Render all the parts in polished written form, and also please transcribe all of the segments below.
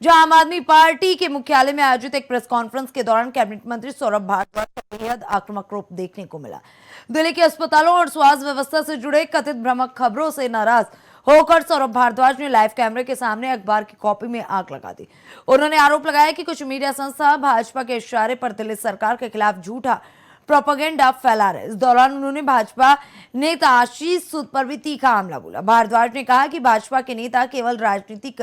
जहां आम आदमी पार्टी के मुख्यालय में आयोजित एक प्रेस कॉन्फ्रेंस के दौरान कैबिनेट मंत्री सौरभ भारद्वाज का बेहद आक्रामक रूप देखने को मिला। दिल्ली के अस्पतालों और स्वास्थ्य व्यवस्था से जुड़े कथित भ्रामक खबरों से नाराज होकर सौरभ भारद्वाज ने लाइव कैमरे के सामने अखबार की कॉपी में आग लगा दी। उन्होंने आरोप लगाया कि कुछ मीडिया संस्था भाजपा के इशारे पर दिल्ली सरकार के खिलाफ झूठा प्रोपेगेंडा फैला रहे। इस दौरान उन्होंने भाजपा नेता आशीष सूद पर भी तीखा हमला बोला। भारद्वाज ने कहा कि भाजपा के नेता केवल राजनीति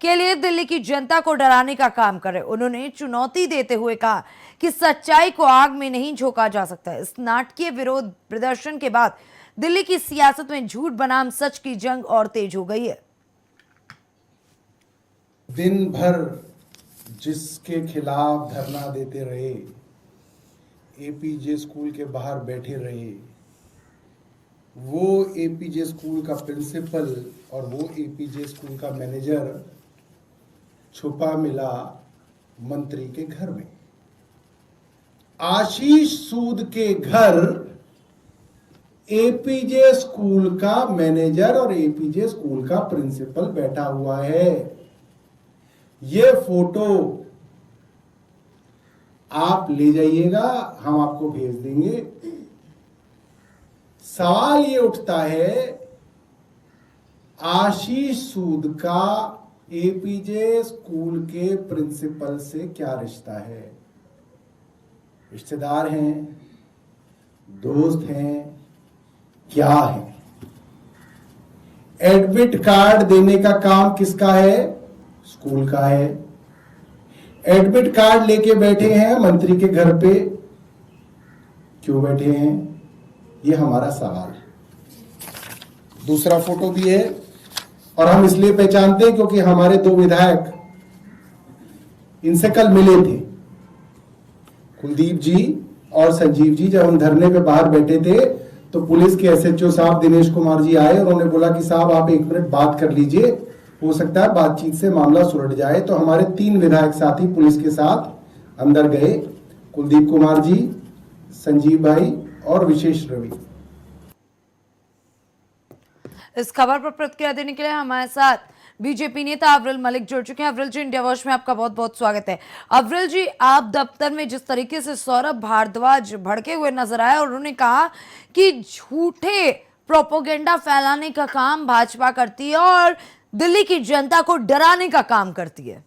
के लिए दिल्ली की जनता को डराने का काम कर रहे। उन्होंने चुनौती देते हुए कहा कि सच्चाई को आग में नहीं झोंका जा सकता। इस नाटकीय विरोध प्रदर्शन के बाद दिल्ली की सियासत में झूठ बनाम सच की जंग और तेज हो गई है। दिन भर जिसके खिलाफ धरना देते रहे, एपीजे स्कूल के बाहर बैठे रहे, वो एपीजे स्कूल का प्रिंसिपल और वो एपीजे स्कूल का मैनेजर छुपा मिला मंत्री के घर में। आशीष सूद के घर एपीजे स्कूल का मैनेजर और एपीजे स्कूल का प्रिंसिपल बैठा हुआ है। ये फोटो आप ले जाइएगा, हम आपको भेज देंगे। सवाल ये उठता है, आशीष सूद का एपीजे स्कूल के प्रिंसिपल से क्या रिश्ता है? रिश्तेदार हैं, दोस्त हैं, क्या है? एडमिट कार्ड देने का काम किसका है? स्कूल का है। एडमिट कार्ड लेके बैठे हैं मंत्री के घर पे, क्यों बैठे हैं? ये हमारा सवाल है। दूसरा फोटो भी है और हम इसलिए पहचानते हैं क्योंकि हमारे दो विधायक इनसे कल मिले थे, कुलदीप जी और संजीव जी। जब हम धरने पे बाहर बैठे थे तो पुलिस के एसएचओ साहब दिनेश कुमार जी आए और उन्होंने बोला कि साहब आप 1 मिनट बात कर लीजिए, हो सकता है बातचीत से मामला सुलझ जाए। तो हमारे 3 विधायक साथी पुलिस के साथ अंदर गए, कुलदीप कुमार जी, संजीव भाई और विशेष रवि। इस खबर पर प्रतिक्रिया देने के लिए हमारे साथ बीजेपी नेता अव्रिल मलिक जुड़ चुके हैं। अव्रिल जी, इंडिया वॉच में आपका बहुत बहुत स्वागत है। अव्रिल जी, आप दफ्तर में जिस तरीके से सौरभ भारद्वाज भड़के हुए नजर आए और उन्होंने कहा कि झूठे प्रोपेगेंडा फैलाने का काम भाजपा करती है और दिल्ली की जनता को डराने का काम करती है।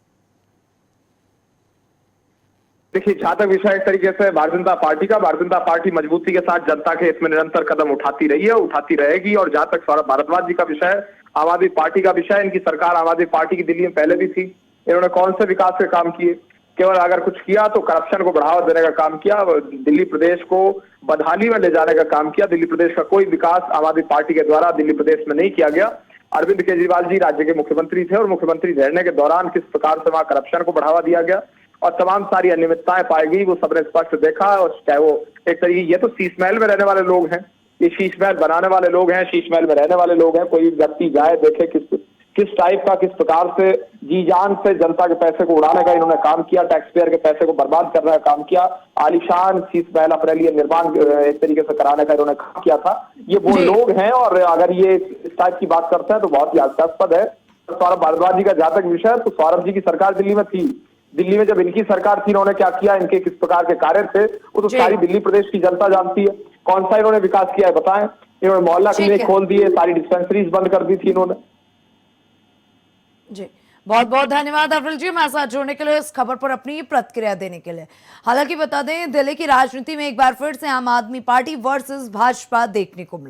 देखिए, जहां तक विषय एक तरीके से भारतीय जनता पार्टी का, भारतीय जनता पार्टी मजबूती के साथ जनता के हित में निरंतर कदम उठाती रही है, उठाती रहेगी। और जहां तक सौरभ भारद्वाज जी का विषय, आम आदमी पार्टी का विषय, इनकी सरकार आम आदमी पार्टी की दिल्ली में पहले भी थी। इन्होंने कौन से विकास के काम किए? केवल अगर कुछ किया तो करप्शन को बढ़ावा देने का काम किया, दिल्ली प्रदेश को बदहाली में ले जाने का काम किया। दिल्ली प्रदेश का कोई विकास आम आदमी पार्टी के द्वारा दिल्ली प्रदेश में नहीं किया गया। अरविंद केजरीवाल जी राज्य के मुख्यमंत्री थे और मुख्यमंत्री रहने के दौरान किस प्रकार से वहां करप्शन को बढ़ावा दिया गया और तमाम सारी अनियमितताएं पाई गई, वो सबने स्पष्ट देखा। और चाहे वो एक तरीके, ये तो शीश महल में रहने वाले लोग हैं, ये शीश महल बनाने वाले लोग हैं, शीश महल में रहने वाले लोग हैं। कोई व्यक्ति जाए देखे किस टाइप का, किस प्रकार से जी जान से जनता के पैसे को उड़ाने का इन्होंने काम किया, टैक्स पेयर के पैसे को बर्बाद करने का काम किया, आलिशान शीश महल अपने लिए निर्माण एक तरीके से कराने का इन्होंने काम किया था। ये वो लोग हैं और अगर ये इस टाइप की बात करते हैं तो बहुत ही हास्यास्पद है। सौरभ भारद्वाज जी का जहां तक विषय, तो सौरभ जी की सरकार दिल्ली में थी। दिल्ली में जब इनकी सरकार थी, इन्होंने क्या किया, इनके किस प्रकार के कार्य थे, वो तो सारी दिल्ली प्रदेश की जनता जानती है। कौन सा इन्होंने विकास किया है बताएं? इन्होंने मोहल्ला क्लिनिक खोल दिए, सारी डिस्पेंसरीज बंद कर दी थी इन्होंने। जी, बहुत बहुत धन्यवाद अव्रिल जी हमारे साथ जुड़ने के लिए, इस खबर पर अपनी प्रतिक्रिया देने के लिए। हालांकि बता दें, दिल्ली की राजनीति में एक बार फिर से आम आदमी पार्टी वर्सेस भाजपा देखने को मिल